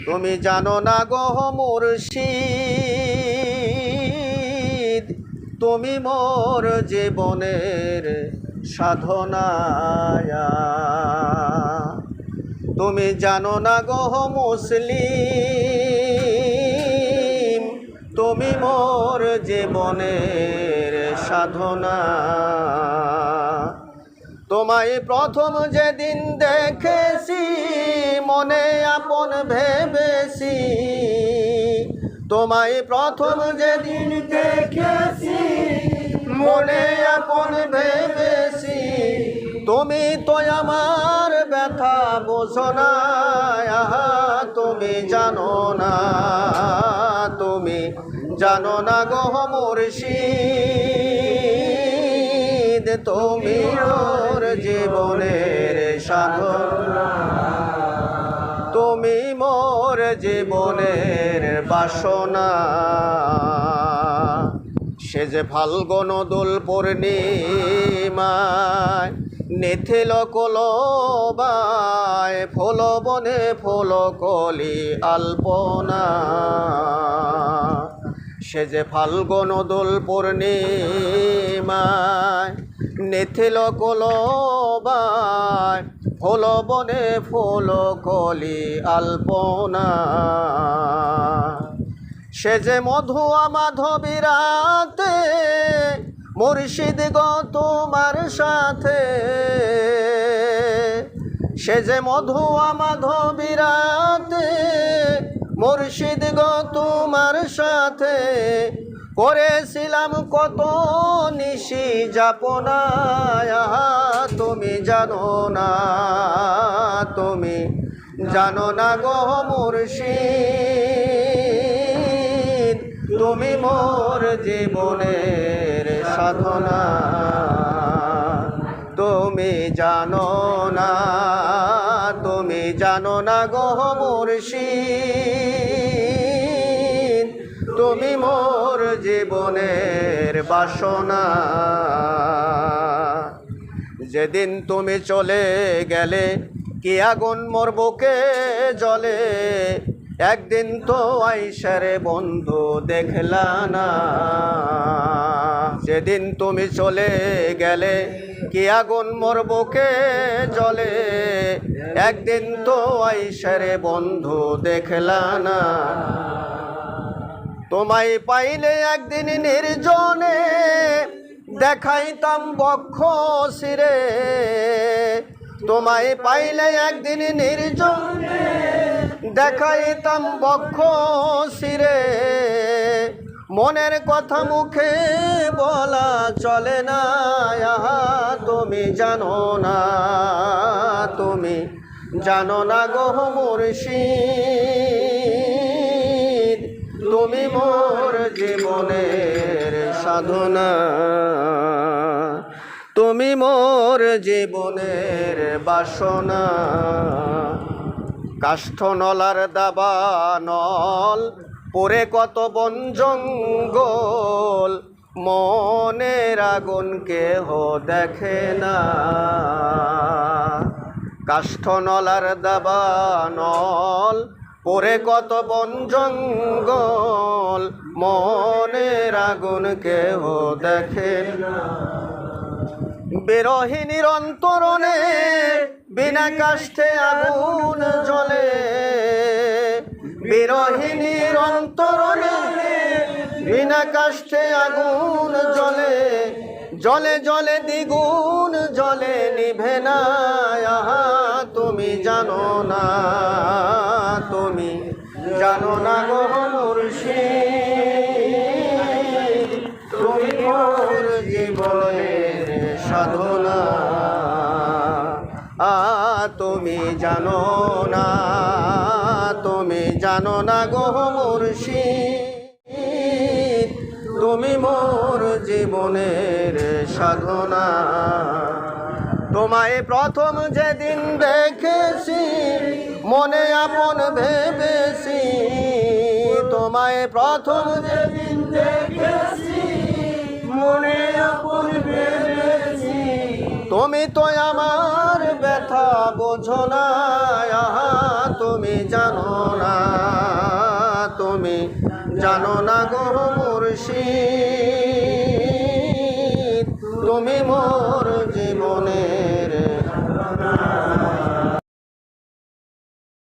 তুমি জানো না গো মুর্শিদ, তুমি মোর জীবনের সাধনা। তুমি জানো না গো মুসলিম, তুমি মোর জীবনের সাধনা। তোমায় প্রথম যেদিন দেখেছি মনে আপন ভেবেছি, তোমায় প্রথম যেদিন দেখেছি মনে আপন ভেবেছি। তুমি তো আমার ব্যথা বোঝো না, তুমি জানো না, তুমি জানো না গো মুর্শিদ, তুমি মোর জীবনের সাধনা। তুমি মোর জীবনের বাসনা। সে যে ফাল্গুন দোল পূর্ণিমায় নিথিল কলবায়, ফুল বনে ফুল কলি আলপনা। সে যে ফাল্গুন দোল পূর্ণিমায় নিথিল কলবায়, ফুল বনে ফুল কলি আলপনা। সে যে মধুয়া মাধবীরাতে মুর্শিদ গো তোমার সাথে, সে যে মধুয়া মাধবীরাতে মুর্শিদ গো তোমার সাথে, করেছিলাম কত নিশি যাপনা। তুমি জানো না, তুমি জানো না গো মুর্শিদ, তুমি মোর জীবনের সাধনা। তুমি জানো না, তুমি জানো না গো মুর্শিদ, তুমি মোর জীবনের বাসনা। যেদিন তুমি চলে গেলে কি আগুন মোর বুকে জ্বলে, একদিন তো আইসারে বন্ধু দেখলা না। যেদিন তুমি চলে গেলে কি আগুন মোর বুকে জ্বলে, একদিন তো আইসারে বন্ধু দেখলা না। তোমায় পাইলে একদিন নির্জনে দেখাইতাম বক্ষ শিরে, তোমায় পাইলে একদিন নির্জনে দেখাইতাম বক্ষ শিরে। মনের কথা মুখে বলা চলে না, তুমি জানো না, তুমি জানো না গো মুর্শিদ, তুমি মোর জীবনের সাধনা। তুমি মোর জীবনের বাসনা। কাষ্ঠনলার দাবানল পরে কত বন জঙ্গল, মনের আগুন কেহ দেখে না। কাষ্ঠনলার দাবানল পরে কত বন জঙ্গল, মনের আগুন কেহ দেখে না। বিরহিনীর অন্তরণে বিনা কাষ্ঠে আগুন জ্বলে, বিরহিনীর অন্তরণে বিনা কাষ্ঠে আগুন জ্বলে। জলে জলে দ্বিগুণ জলে নিভে না, তুমি জানো না, তুমি জানো না গো মুর্শিদ, তুমি মোর জীবনের সাধনা। তুমি জানো না, তুমি জানো না গো মুর্শিদ, তুমি মোর জীবনের সাধনা। তোমায় প্রথম যেদিন দেখেছি মনে আপন ভেবেছি, তোমায় প্রথম যেদিন দেখেছি মনে আপন ভেবেছি। তুমি তো আমার ব্যথা বোঝো না, আহা তুমি জানো না, তুমি জানো না গো মুর্শিদ।